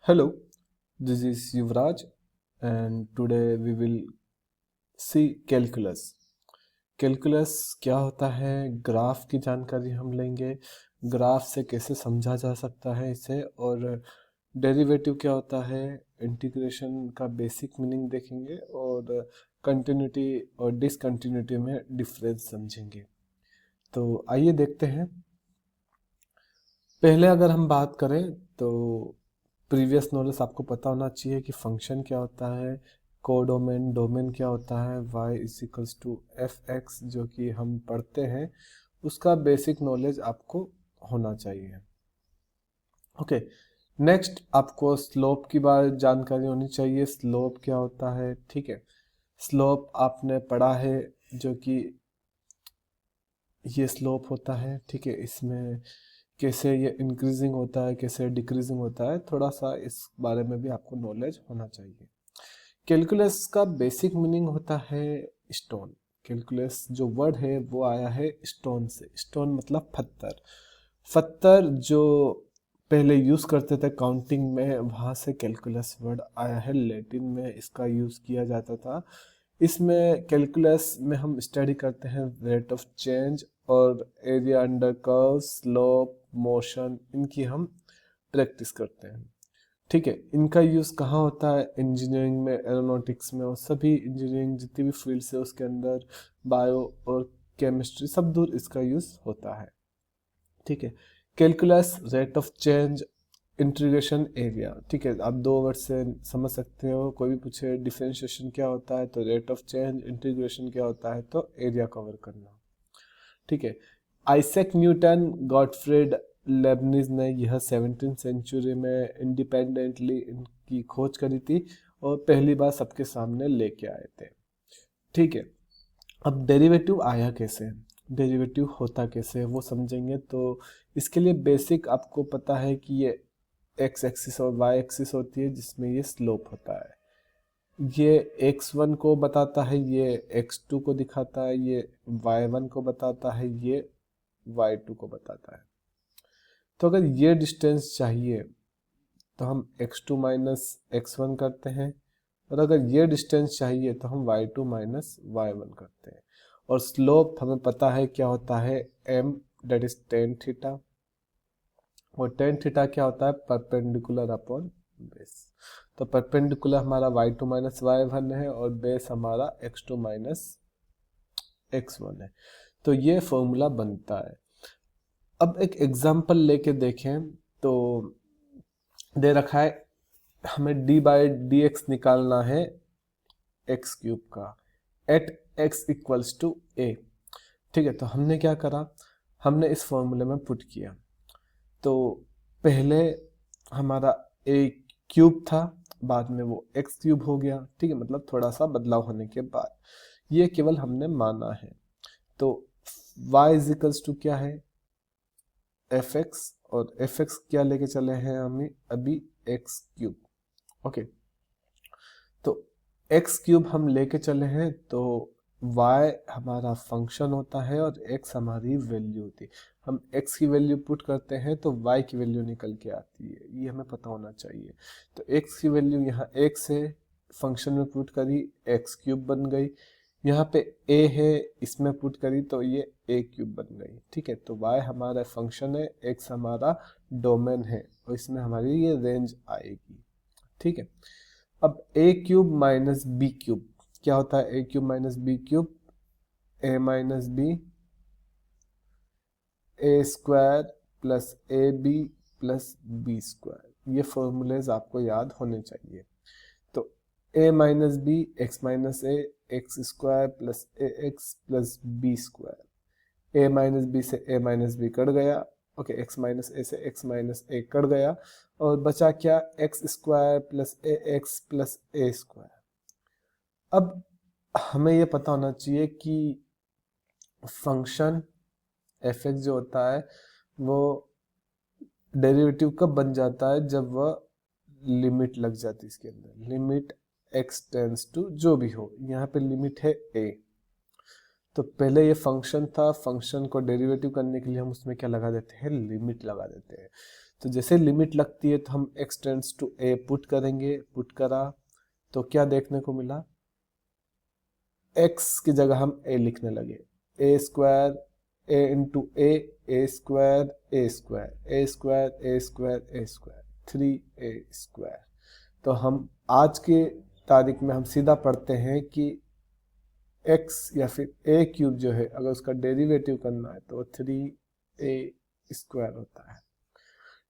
Hello, this is Yuvraj, and today we will see calculus. Calculus क्या होता है? Graph की जानकारी हम लेंगे, ग्राफ से कैसे समझा जा सकता है इसे, और डेरिवेटिव क्या होता है, इंटीग्रेशन का बेसिक मीनिंग देखेंगे, और कंटिन्यूटी और डिसकंटिन्यूटी में डिफरेंस समझेंगे। तो आइए देखते हैं। पहले अगर हम बात करें तो प्रीवियस नॉलेज आपको पता होना चाहिए कि फंक्शन क्या होता है, कोडोमेन डोमेन क्या होता है, y is equals to f x जो कि हम पढ़ते हैं, उसका बेसिक नॉलेज आपको होना चाहिए। ओके, नेक्स्ट आपको स्लोप की बारे जानकारी होनी चाहिए। स्लोप क्या होता है? ठीक है, स्लोप आपने पढ़ा है, जो कि ये स्लोप होता है। ठीक है, इसमें कैसे ये इंक्रीजिंग होता है, कैसे डिक्रीजिंग होता है, थोड़ा सा इस बारे में भी आपको नॉलेज होना चाहिए। कैलकुलस का बेसिक मीनिंग होता है स्टोन। कैलकुलस जो वर्ड है वो आया है स्टोन से। स्टोन मतलब पत्थर। पत्थर जो पहले यूज़ करते थे काउंटिंग में, वहाँ से कैलकुलस वर्ड आया है। लैटिन में इसका यूज़ किया जाता था। इसमें कैलकुलस में हम स्टडी करते हैं रेट ऑफ चेंज और area under curve, slope, motion, इनकी हम प्रैक्टिस करते हैं। ठीक है, इनका यूज़ कहाँ होता है? इंजीनियरिंग में, एरोनॉटिक्स में, और सभी इंजीनियरिंग जितनी भी फील्ड्स है उसके अंदर, बायो और केमिस्ट्री सब दूर इसका यूज़ होता है। ठीक है, calculus, rate of change, integration, area. ठीक है, आप दो वर्ड से समझ सकते हो। कोई भी पूछे डिफरेंशिएशन क्या होता है तो रेट ऑफ चेंज, इंटीग्रेशन क्या होता है तो एरिया कवर करना। ठीक है, आइजैक न्यूटन, गॉटफ्रीड लेबनिज ने यह 17th सेंचुरी में इंडिपेंडेंटली इनकी खोज करी थी और पहली बार सबके सामने लेके आए थे। ठीक है, अब डेरिवेटिव आया कैसे, डेरिवेटिव होता कैसे है वो समझेंगे। तो इसके लिए बेसिक आपको पता है कि ये एक्स एक्सिस और वाई एक्सिस होती है, जिसमें ये स्लोप होता है। ये x1 को बताता है, ये x2 को दिखाता है, ये y1 को बताता है, ये y2 को बताता है। तो अगर ये डिस्टेंस चाहिए तो हम x2 माइनस x1 करते हैं, और अगर ये डिस्टेंस चाहिए तो हम y2 माइनस y1 करते हैं। और स्लोप हमें पता है क्या होता है, m, that is tan theta. और टेन थीटा क्या होता है? Perpendicular upon base. तो परपेंडिकुलर हमारा y2 माइनस y1 है और बेस हमारा x2 माइनस x1 है। तो ये फॉर्मूला बनता है। अब एक एग्जांपल लेके देखें तो दे रखा है हमें d बाई डी एक्स निकालना है एक्स क्यूब का एट एक्स इक्वल्स टू ए। ठीक है, तो हमने क्या करा, हमने इस फॉर्मूले में पुट किया। तो पहले हमारा ए क्यूब था, बाद में वो एक्स क्यूब हो गया। ठीक है, मतलब थोड़ा सा बदलाव होने के बाद ये केवल हमने माना है। तो y इज इक्वल्स टू क्या है, एफ एक्स, और एफ एक्स क्या लेके चले हैं हमें अभी, एक्स क्यूब। ओके, तो एक्स क्यूब हम लेके चले हैं, तो y हमारा फंक्शन होता है और x हमारी वैल्यू होती है। हम x की वैल्यू पुट करते हैं तो y की वैल्यू निकल के आती है, ये हमें पता होना चाहिए। तो x की वैल्यू यहाँ x है, फंक्शन में पुट करी, एक्स क्यूब बन गई। यहाँ पे a है, इसमें पुट करी तो ये a क्यूब बन गई। ठीक है, तो y हमारा फंक्शन है, x हमारा डोमेन है, और इसमें हमारी ये रेंज आएगी। ठीक है, अब A cube minus B cube क्या होता है? A cube minus B cube, A minus B, A square plus A B plus B square. ये फॉर्मूलेज आपको याद होने चाहिए। तो A minus B, X minus A, X square plus A X plus B square. A minus B से A minus B cut गया। Okay, X minus A से X minus A cut गया, और बचा क्या, x square plus A X plus A square. अब हमें ये पता होना चाहिए कि फंक्शन एफ एक्स जो होता है वो डेरिवेटिव कब बन जाता है, जब वह लिमिट लग जाती है इसके अंदर, लिमिट एक्स टेंस टू जो भी हो। यहाँ पे लिमिट है ए। तो पहले ये फंक्शन था, फंक्शन को डेरिवेटिव करने के लिए हम उसमें क्या लगा देते हैं, लिमिट लगा देते हैं। तो जैसे लिमिट लगती है तो हम x tends to a put करेंगे, पुट करा तो क्या देखने को मिला, x की जगह हम a लिखने लगे, a square a into a square a square a square a square a square 3a square. तो हम आज के तारीख में हम सीधा पढ़ते हैं कि x या फिर a क्यूब जो है अगर उसका डेरिवेटिव करना है तो 3a स्क्वायर होता है।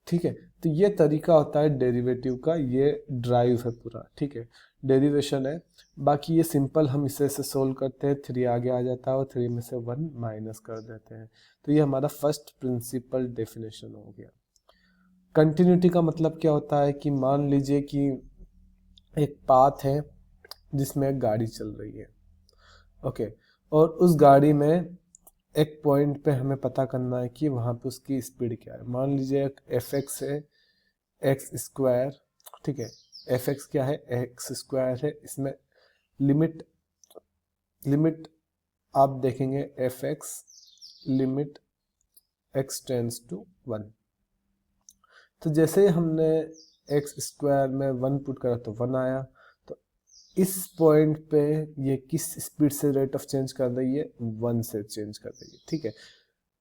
ठीक है, तो ये तरीका होता है डेरिवेटिव का, ये ड्राइव है पूरा। ठीक है, डेरिवेशन है। बाकी ये सिंपल हम इसे से सोल्व करते हैं, 3 आगे आ जाता है और 3 में से 1 माइनस कर देते हैं। तो ये हमारा फर्स्ट प्रिंसिपल डेफिनेशन हो गया। कंटिन्यूटी का मतलब क्या होता है कि मान लीजिए कि एक पाथ है जिसमें एक गाड़ी चल रही है, ओके, और उस गाड़ी में एक पॉइंट पे हमें पता करना है कि वहाँ पे उसकी स्पीड क्या है। मान लीजिए एक fx है एक्स स्क्वायर, ठीक है, fx क्या है, एक्स स्क्वायर है, इसमें लिमिट आप देखेंगे fx limit x tends to 1। तो जैसे हमने एक्स स्क्वायर में 1 पुट करा तो 1 आया। तो इस पॉइंट पे ये किस स्पीड से रेट ऑफ चेंज कर रही है, 1 से चेंज कर रही है। ठीक है,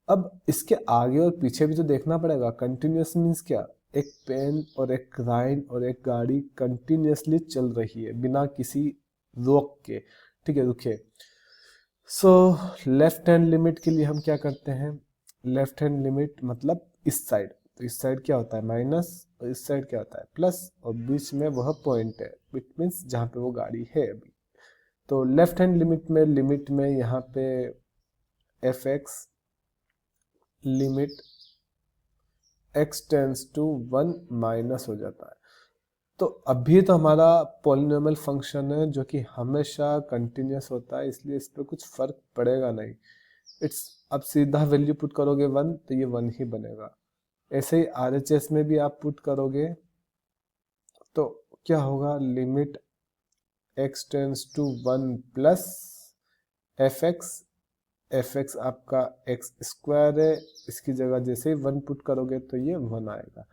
अब इसके आगे और पीछे भी तो देखना पड़ेगा। कंटिन्यूस मीन्स क्या, एक पेन और एक लाइन और एक गाड़ी कंटिन्यूसली चल रही है बिना किसी रोक के। ठीक है, रुके। सो लेफ्ट हैंड लिमिट के लिए हम क्या करते हैं, लेफ्ट हैंड लिमिट मतलब इस साइड, तो इस साइड क्या होता है माइनस और इस साइड क्या होता है प्लस, और बीच में वह पॉइंट है, इट मीन्स जहाँ पे वो गाड़ी है अभी। तो लेफ्ट हैंड लिमिट में यहाँ पे fx limit x tends to 1 minus हो जाता है। तो अभी तो हमारा पॉलिनोमियल फंक्शन है जो कि हमेशा कंटिन्यूस होता है, इसलिए इस पर कुछ फर्क पड़ेगा नहीं। इट्स, अब सीधा वैल्यू पुट करोगे 1 तो ये 1 ही बनेगा। ऐसे ही RHS में भी आप पुट करोगे तो क्या होगा, limit x tends to 1 plus fx आपका x स्क्वायर है, इसकी जगह जैसे ही 1 पुट करोगे तो ये 1 आएगा।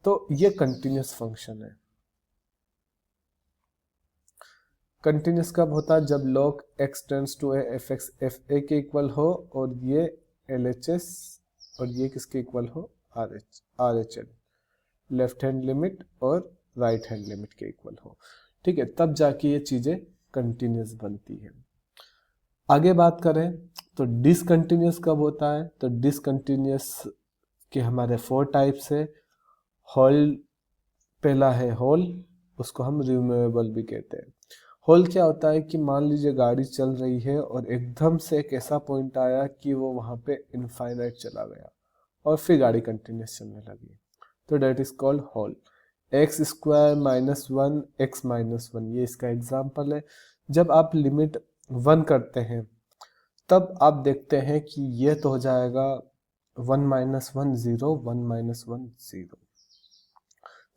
तो ये कंटिन्यूस फंक्शन है। कंटिन्यूस कब होता है, जब log x tends to fx fa के इक्वल हो और ये LHS और ये किसके इक्वल हो, RHL, लेफ्ट हैंड लिमिट और राइट हैंड लिमिट के इक्वल हो। ठीक है, तब जाके ये चीजें कंटिन्यूस बनती है। आगे बात करें तो डिसकंटिन्यूस कब होता है, तो डिसकंटिन्यूस के हमारे 4 टाइप्स है। होल, पहला है होल, उसको हम रिमूवेबल भी कहते हैं। होल क्या होता है कि मान लीजिए गाड़ी चल रही है और एकदम से एक ऐसा पॉइंट आया कि वो वहाँ पे इनफाइनाइट चला गया और फिर गाड़ी कंटिन्यूस चलने लगी, तो that is called hole. X square minus 1 x minus 1 ये इसका एग्जाम्पल है। जब आप लिमिट 1 करते हैं तब आप देखते हैं कि ये तो हो जाएगा 1 माइनस 1 0, 1 माइनस 1 0,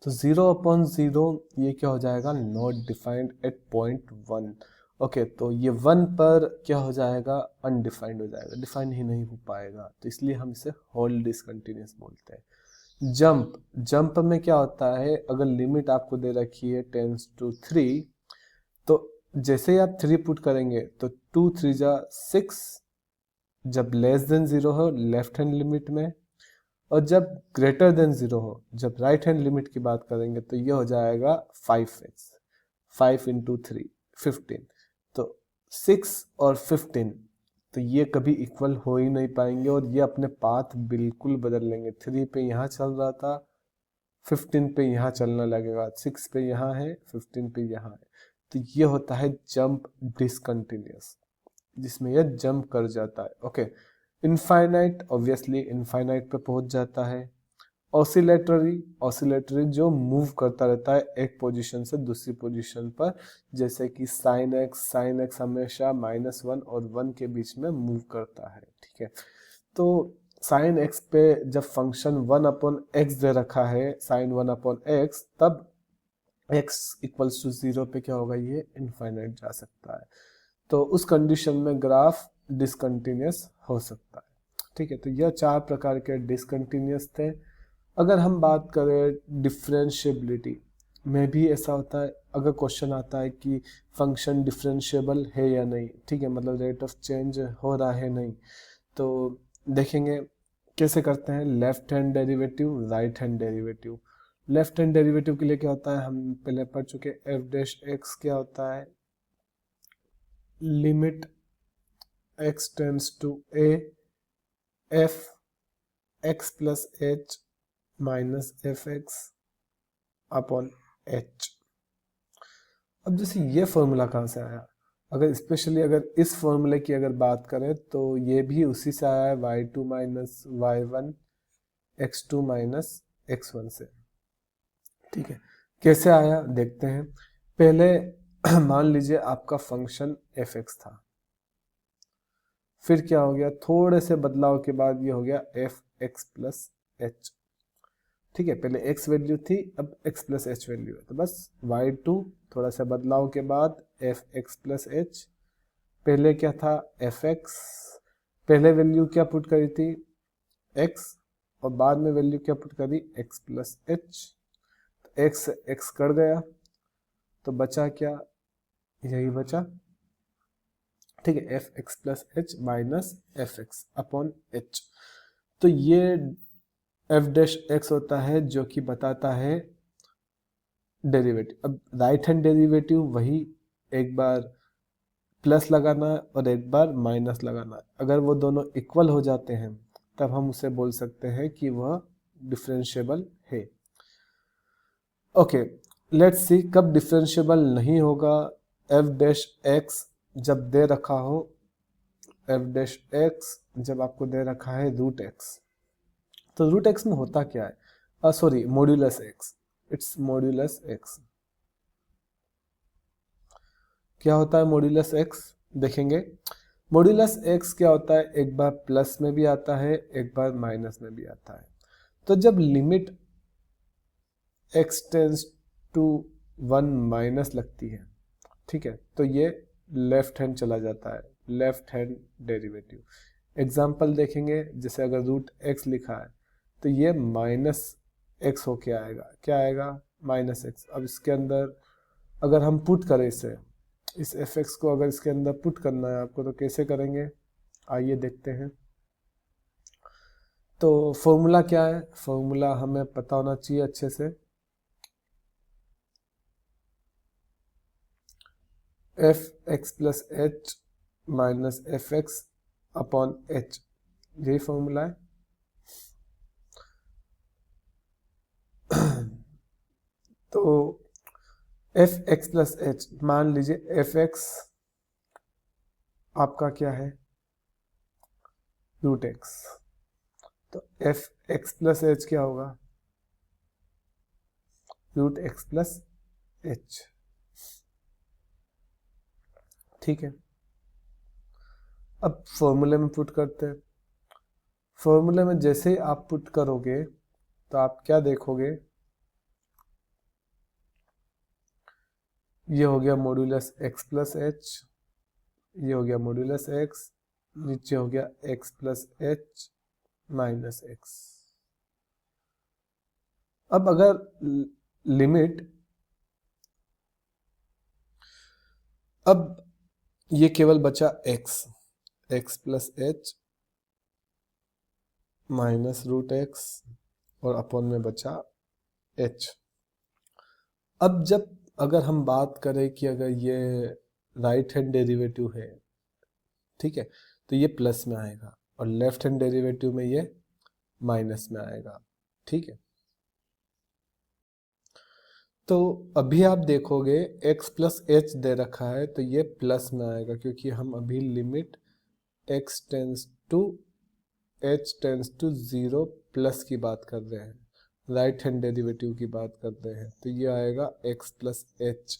तो 0/0 ये क्या हो जाएगा, not defined at point 1। Okay, तो ये 1 पर क्या हो जाएगा, अनडिफाइंड हो जाएगा, डिफाइन ही नहीं हो पाएगा, तो इसलिए हम इसे होल डिसकंटिन्यूस बोलते हैं। जंप में क्या होता है, अगर लिमिट आपको दे रखी है टेंड्स टू 3, तो जैसे ही आप 3 पुट करेंगे तो 2 3 जा 6, जब लेस देन 0 हो लेफ्ट हैंड लिमिट में, और जब ग्रेटर देन 0 हो, जब राइट हैंड लिमिट की बात करेंगे तो ये हो जाएगा 5x, 5 इंटू 3 15, तो 6 और 15 तो ये कभी इक्वल हो ही नहीं पाएंगे और ये अपने पाथ बिल्कुल बदल लेंगे। 3 पे यहाँ चल रहा था, 15 पे यहाँ चलने लगेगा, 6 पे यहाँ है, 15 पे यहाँ है। तो ये होता है जंप डिसकंटिन्यूस, जिसमें यह जंप कर जाता है। ओके, इनफाइनाइट ऑब्वियसली इनफाइनाइट पे पहुंच जाता है। ऑसिलेटरी जो मूव करता रहता है एक पोजीशन से दूसरी पोजीशन पर, जैसे कि साइन एक्स हमेशा -1 और 1 के बीच में मूव करता है। ठीक है, तो साइन एक्स पे जब फंक्शन 1/x दे रखा है, साइन 1/x, तब x इक्वल्स टू 0 पे क्या होगा, ये इनफाइनाइट जा सकता है। तो उस कंडीशन में ग्राफ डिसकंटिन्यूस हो सकता है। ठीक है, तो यह 4 प्रकार के डिसकंटिन्यूस थे। अगर हम बात करें डिफरेंशिएबिलिटी में भी ऐसा होता है, अगर क्वेश्चन आता है कि फंक्शन डिफरेंशिएबल है या नहीं, ठीक है, मतलब रेट ऑफ चेंज हो रहा है नहीं, तो देखेंगे कैसे करते हैं। Left hand derivative, right hand derivative. Left hand derivative के लिए क्या होता है, हम पहले पढ़ चुके, एफ डैश एक्स क्या होता है, limit x tends to a f x plus h minus f x upon h. अब जैसे ये फॉर्मूला कहाँ से आया, अगर स्पेशली अगर इस फॉर्मूले की अगर बात करें तो ये भी उसी से आया है, y2 minus Y one x2 minus x1 से, ठीक है। कैसे आया देखते हैं। पहले मान लीजिए आपका फंक्शन f(x) था, फिर क्या हो गया, थोड़े से बदलाव के बाद ये हो गया f(x प्लस h), ठीक है। पहले x वैल्यू थी, अब x प्लस h वैल्यू है, तो बस y2 थोड़ा सा बदलाव के बाद f(x प्लस h), पहले क्या था f(x), पहले वैल्यू क्या पुट करी थी x, और बाद में वैल्यू क्या पुट करी x प्लस h, तो x कट गया तो बचा क्या, यही बचा, ठीक है, f(x plus h minus f(x upon h). तो ये f डैश x होता है जो कि बताता है डेरिवेटिव। अब राइट हैंड डेरिवेटिव वही, एक बार प्लस लगाना और एक बार माइनस लगाना, अगर वो दोनों इक्वल हो जाते हैं तब हम उसे बोल सकते हैं कि वह डिफरेंशिएबल है। ओके, लेट्स सी कब डिफरेंशिएबल नहीं होगा। f डैश x जब दे रखा हो, f डैश x जब आपको दे रखा है रूट x, तो रूट x में होता क्या है, sorry modulus x, it's modulus x। क्या होता है मॉड्यूलस x, देखेंगे मॉड्यूलस x क्या होता है, एक बार प्लस में भी आता है, एक बार माइनस में भी आता है। तो जब limit x tends to 1 minus लगती है, ठीक है, तो ये लेफ्ट हैंड चला जाता है, लेफ्ट हैंड डेरिवेटिव। एग्जाम्पल देखेंगे, जैसे अगर रूट x लिखा है तो ये माइनस x होके आएगा, क्या आएगा माइनस x। अब इसके अंदर अगर हम पुट करें इसे, इस f(x) को अगर इसके अंदर पुट करना है आपको, तो कैसे करेंगे, आइए देखते हैं। तो फॉर्मूला क्या है, फॉर्मूला हमें पता होना चाहिए अच्छे से। f(x plus h minus f(x upon h), यही फॉर्मूला है। तो f(x प्लस h, मान लीजिए f(x) आपका क्या है रूट x, तो f(x प्लस h क्या होगा रूट x प्लस h, ठीक है। अब फॉर्मूले में पुट करते हैं। फॉर्मूले में जैसे ही आप पुट करोगे तो आप क्या देखोगे, ये हो गया मॉड्यूलस x प्लस h, ये हो गया मॉड्यूलस x, नीचे हो गया x plus h minus x। अब अगर लिमिट, अब ये केवल बचा x plus h minus root x और अपॉन में बचा h। अब जब अगर हम बात करें कि अगर ये राइट हैंड डेरिवेटिव है, ठीक है, तो ये प्लस में आएगा, और लेफ्ट हैंड डेरिवेटिव में ये माइनस में आएगा, ठीक है। तो अभी आप देखोगे x प्लस h दे रखा है तो ये प्लस में आएगा, क्योंकि हम अभी limit x tends to h tends to 0 plus की बात कर रहे हैं, राइट हैंड डेरिवेटिव की बात कर रहे हैं, तो ये आएगा x plus h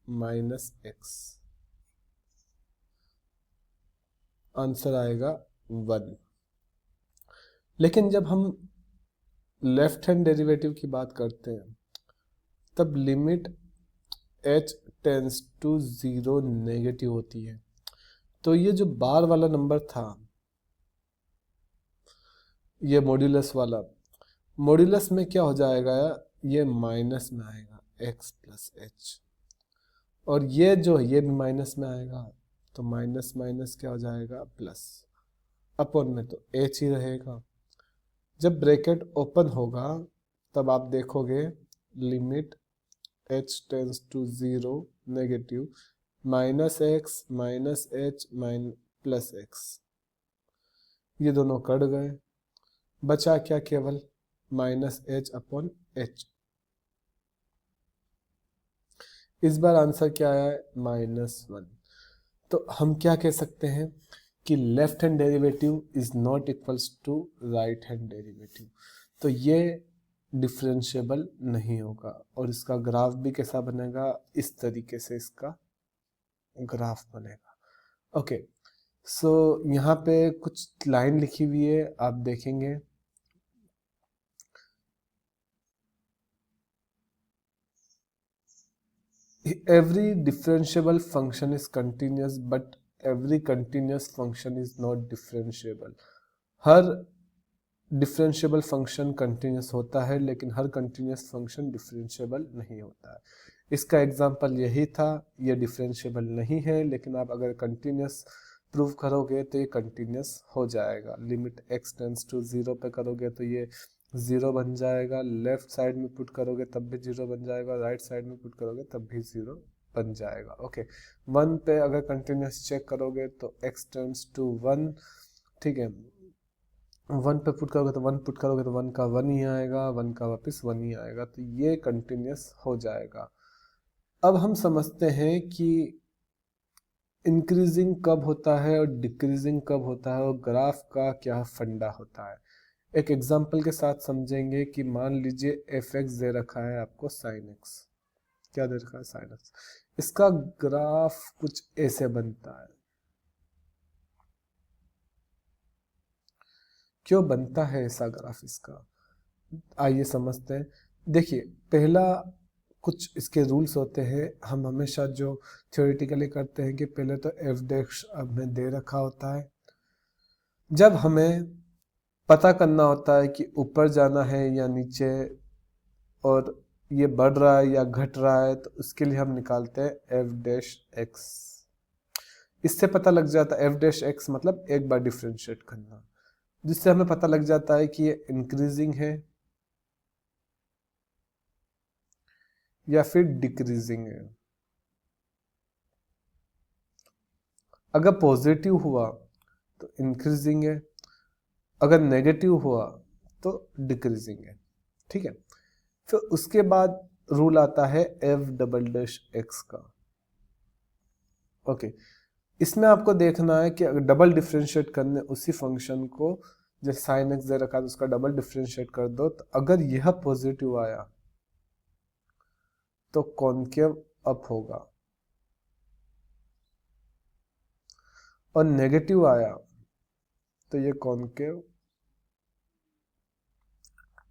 minus x, answer आएगा 1। लेकिन जब हम लेफ्ट हैंड डेरिवेटिव की बात करते हैं तब limit h tends to 0 negative होती है, तो ये जो बार वाला नंबर था, ये मॉड्यूलस वाला, मॉड्यूलस में क्या हो जाएगा, ये माइनस में आएगा x प्लस एच, और ये जो ये भी माइनस में आएगा, तो माइनस माइनस क्या हो जाएगा प्लस, अपॉन में तो एच ही रहेगा। जब ब्रैकेट ओपन होगा तब आप देखोगे limit h tends to 0 negative minus x minus h plus x, ये दोनों कट गए, बचा क्या, केवल माइनस एच अपॉन एच। इस बार आंसर क्या आया है, -1। तो हम क्या कह सकते हैं कि left hand derivative is not equals to right hand derivative, तो ये डिफरेंशिएबल नहीं होगा। और इसका ग्राफ भी कैसा बनेगा, इस तरीके से इसका ग्राफ बनेगा। ओके, सो यहाँ पे कुछ लाइन लिखी हुई है, आप देखेंगे every differentiable function is continuous but every continuous function is not differentiable। Her differentiable function continuous होता है लेकिन हर कंटिन्यूस फंक्शन डिफरेंशिएबल नहीं होता है। इसका एग्जांपल यही था, ये डिफरेंशिएबल नहीं है लेकिन आप अगर कंटिन्यूस प्रूव करोगे तो ये कंटिन्यूस हो जाएगा। लिमिट x टेंस टू 0 पे करोगे तो ये 0 बन जाएगा, लेफ्ट साइड में पुट करोगे तब भी 0 बन जाएगा, राइट साइड में पुट करोगे तब भी 0 बन जाएगा। ओके, 1 पे अगर कंटिन्यूस चेक करोगे तो x टेंस टू 1, ठीक है, 1 पे पुट करोगे तो 1 पुट करोगे तो 1 का 1 ही आएगा, 1 का वापस 1 ही आएगा, तो ये कंटिन्यूस हो जाएगा। अब हम समझते हैं कि इंक्रीजिंग कब होता है और डिक्रीजिंग कब होता है और ग्राफ का क्या फंडा होता है। एक एग्जांपल के साथ समझेंगे कि मान लीजिए एफ एक्स दे रखा है आपको साइन एक्स, क्या दे रखा है, साइन एक्स। इसका ग्राफ कुछ ऐसे बनता है। क्यों बनता है ऐसा ग्राफ इसका, आइए समझते हैं। देखिए, पहला कुछ इसके रूल्स होते हैं, हम हमेशा जो थ्योरेटिकली करते हैं कि पहले तो एफ डैश हमें दे रखा होता है। जब हमें पता करना होता है कि ऊपर जाना है या नीचे और ये बढ़ रहा है या घट रहा है, तो उसके लिए हम निकालते हैं एफ डैश एक्स। इससे पता लग जाता है एफ डैश एक्स मतलब एक बार डिफ्रेंशिएट करना, जिससे हमें पता लग जाता है कि ये इंक्रीजिंग है या फिर डिक्रीजिंग है। अगर पॉजिटिव हुआ तो इंक्रीजिंग है, अगर नेगेटिव हुआ तो डिक्रीजिंग है, ठीक है। फिर उसके बाद रूल आता है एफ डबल डैश एक्स का। ओके, इसमें आपको देखना है कि अगर डबल डिफ्रेंशिएट करने उसी फंक्शन को, जैसे साइन एक्स दे रखा है तो उसका डबल डिफ्रेंशिएट कर दो, तो अगर यह पॉजिटिव आया तो कॉनकेव अप होगा और नेगेटिव आया तो ये कॉनकेव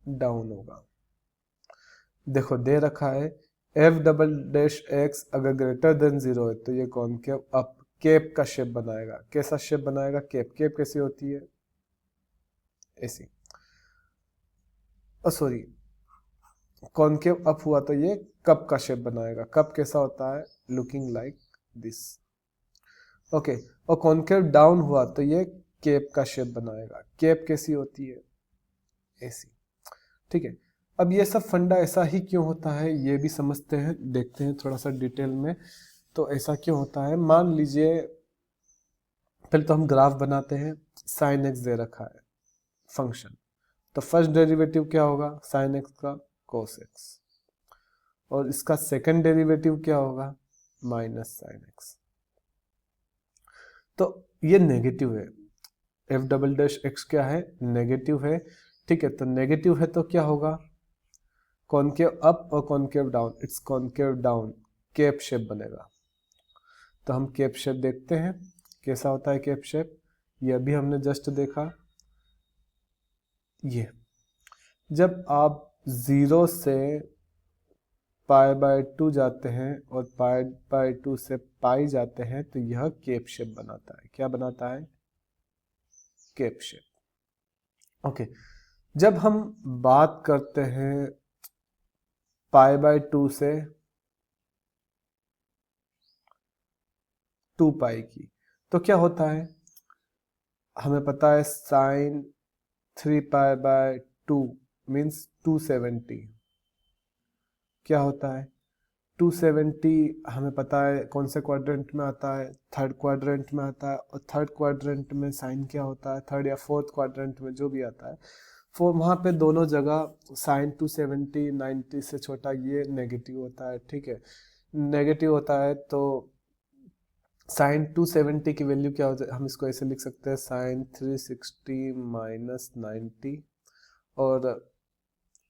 डाउन होगा। देखो दे रखा है एफ डबल डैश एक्स अगर ग्रेटर देन 0 है तो ये कॉनकेव अप केप का शेप बनाएगा। कैसा शेप बनाएगा, केप, केप कैसी होती है, ऐसी। सॉरी, कॉनकेव अप हुआ तो ये कप का शेप बनाएगा। कप कैसा होता है, लुकिंग लाइक दिस। ओके, और कॉनकेव डाउन हुआ तो ये केप का शेप बनाएगा। केप कैसी होती है, ऐसी, ठीक है। अब ये सब फंडा ऐसा ही क्यों होता है ये भी समझते हैं, देखते हैं थोड़ा सा डिटेल में। तो ऐसा क्यों होता है, मान लीजिए पहले तो हम ग्राफ बनाते हैं। साइन एक्स दे रखा है फंक्शन, तो फर्स्ट डेरिवेटिव क्या होगा साइन एक्स का, कोस एक्स, और इसका सेकंड डेरिवेटिव क्या होगा, माइनस साइन एक्स। तो ये नेगेटिव है, एफ डबल डैश एक्स क्या है, नेगेटिव है, ठीक है। तो नेगेटिव है तो क्या होगा, कॉनकेव अप और concave down, it's concave down, cap shape बनेगा। तो हम केप शेप देखते हैं कैसा होता है केप शेप। ये अभी हमने जस्ट देखा, ये जब आप 0 से π/2 जाते हैं और π/2 से पाई जाते हैं तो यह केप शेप बनाता है। क्या बनाता है, केप शेप। ओके, जब हम बात करते हैं π/2 से 2π की, तो क्या होता है, हमें पता है साइन 3π/2 मीन्स 270 क्या होता है, 270 हमें पता है कौन से क्वाड्रेंट में आता है, थर्ड क्वाड्रेंट में आता है। और थर्ड क्वाड्रेंट में साइन क्या होता है, थर्ड या फोर्थ क्वाड्रेंट में जो भी आता है, वहाँ पे दोनों जगह साइन 270 90 से छोटा ये नेगेटिव होता है। ठीक है, नेगेटिव होता है तो साइन 270 की वैल्यू क्या होता है, हम इसको ऐसे लिख सकते हैं साइन 360 माइनस 90, और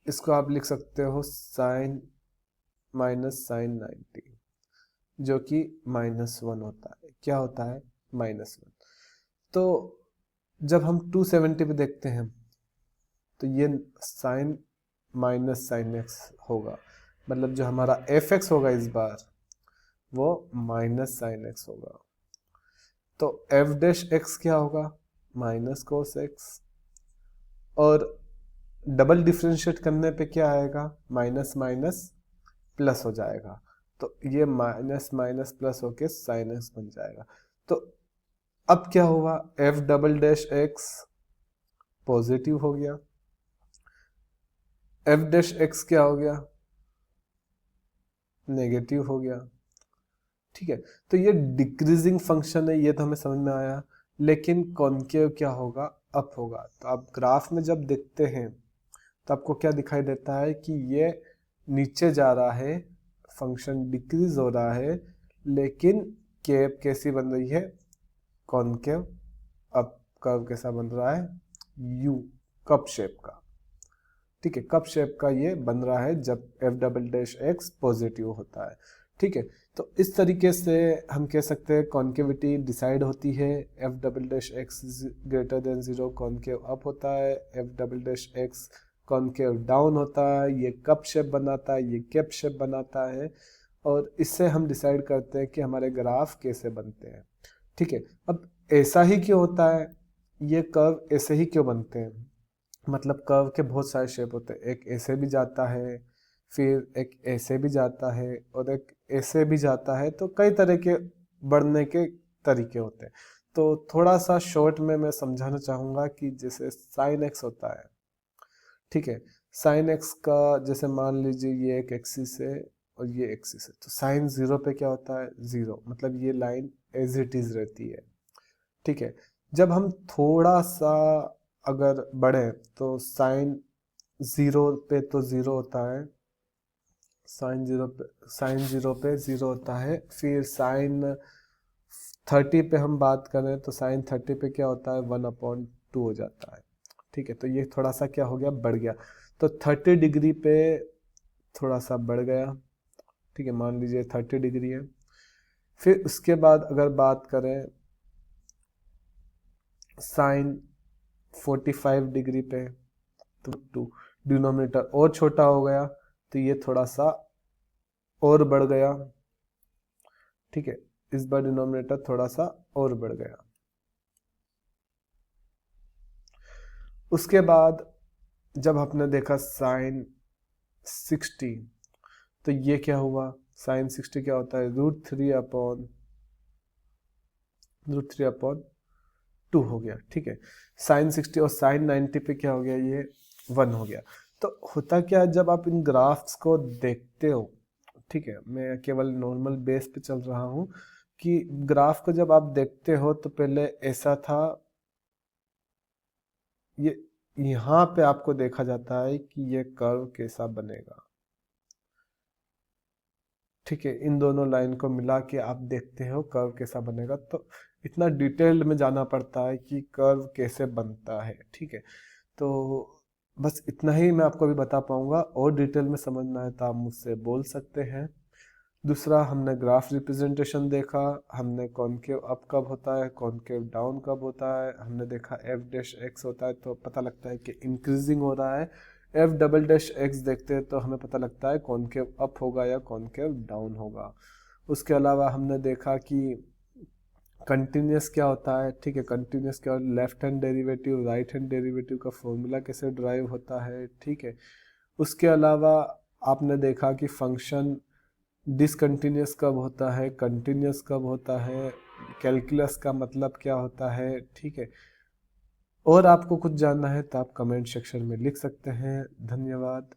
इसको आप लिख सकते हो साइन माइनस साइन 90, जो कि -1 होता है। क्या होता है, -1। तो जब हम 270 पे देखते हैं तो ये साइन माइनस साइन एक्स होगा, मतलब जो हमारा एफ एक्स होगा इस बार वो माइनस साइन एक्स होगा। तो एफ डैश एक्स क्या होगा, माइनस कोस एक्स, और डबल डिफ्रेंशिएट करने पे क्या आएगा, माइनस माइनस प्लस हो जाएगा। तो ये माइनस माइनस प्लस होके साइन एक्स बन जाएगा। तो अब क्या हुआ, F double dash x positive हो गया, एफ डैश एक्स क्या हो गया, नेगेटिव हो गया। ठीक है, तो ये डिक्रीजिंग फंक्शन है, ये तो हमें समझ में आया। लेकिन कॉनकेव क्या होगा, अप होगा। तो आप ग्राफ में जब देखते हैं तो आपको क्या दिखाई देता है कि ये नीचे जा रहा है, फंक्शन डिक्रीज हो रहा है, लेकिन केव कैसी बन रही है, कॉनकेव अप। कर्व कैसा बन रहा है, यू, कप शेप का। ठीक है, कप शेप का ये बन रहा है जब F double dash x positive होता है। ठीक है, तो इस तरीके से हम कह सकते हैं कॉन्केविटी डिसाइड होती है, F double dash x greater than 0 concave up होता है, F double dash x concave down होता है, ये कप शेप बनाता है, ये कैप शेप बनाता है, और इससे हम डिसाइड करते हैं कि हमारे ग्राफ कैसे बनते हैं। ठीक है, अब ऐसा ही क्यों होता है, ये कर्व ऐसे ही क्यों बनते हैं, मतलब कर्व के बहुत सारे शेप होते हैं, एक ऐसे भी जाता है, फिर एक ऐसे भी जाता है, और एक ऐसे भी जाता है। तो कई तरह के बढ़ने के तरीके होते हैं। तो थोड़ा सा शॉर्ट में मैं समझाना चाहूँगा कि जैसे साइन एक्स होता है, ठीक है, साइन एक्स का जैसे मान लीजिए ये एक एक्सिस है और ये एक्सिस है, तो साइन 0 पे क्या होता है, 0, मतलब ये लाइन एज इट इज रहती है। ठीक है, जब हम थोड़ा सा अगर बढ़े तो साइन 0 पे तो 0 होता है, साइन 0 पे 0 होता है। फिर साइन 30 पे हम बात करें तो साइन 30 पे क्या होता है, 1/2 हो जाता है। ठीक है, तो ये थोड़ा सा क्या हो गया, बढ़ गया। तो 30 डिग्री पे थोड़ा सा बढ़ गया। ठीक है, मान लीजिए 30 डिग्री है। फिर उसके बाद अगर बात करें साइन 45 डिग्री पे, तो डिनोमिनेटर और छोटा हो गया, तो ये थोड़ा सा और बढ़ गया। ठीक है, इस बार डिनोमिनेटर थोड़ा सा और बढ़ गया। उसके बाद जब आपने देखा साइन 60, तो ये क्या हुआ, साइन 60 क्या होता है, √3/2 हो गया। ठीक है, साइन 60 और साइन 90 पे क्या हो गया, ये 1 हो गया। तो होता क्या है, जब आप इन ग्राफ्स को देखते हो, ठीक है, मैं केवल नॉर्मल बेस पे चल रहा हूँ, कि ग्राफ को जब आप देखते हो तो पहले ऐसा था, ये यहाँ पे आपको देखा जाता है कि ये कर्व कैसा बनेगा। ठीक है, इन दोनों लाइन को मिला के आप देखते हो कर्व कैसा बनेगा। तो इतना डिटेल्ड में जाना पड़ता है कि कर्व कैसे बनता है। ठीक है, तो बस इतना ही मैं आपको अभी बता पाऊंगा, और डिटेल में समझना है तो आप मुझसे बोल सकते हैं। दूसरा, हमने ग्राफ रिप्रेजेंटेशन देखा, हमने कॉनकेव अप कब होता है, कॉनकेव डाउन कब होता है, हमने देखा एफ डैश एक्स होता है तो पता लगता है कि इंक्रीजिंग हो रहा है, एफ डबल डैश एक्स देखते हैं तो हमें पता लगता है कॉनकेव अप होगा या कॉनकेव डाउन होगा। उसके अलावा हमने देखा कि कंटिन्यूस क्या होता है, ठीक है, कंटिन्यूस क्या, left hand derivative right hand derivative का फॉर्मूला कैसे ड्राइव होता है, ठीक है। उसके अलावा आपने देखा कि फंक्शन डिसकंटिन्यूस कब होता है, कंटिन्यूस कब होता है, कैलकुलस का मतलब क्या होता है, ठीक है। और आपको कुछ जानना है तो आप कमेंट सेक्शन में लिख सकते हैं। धन्यवाद।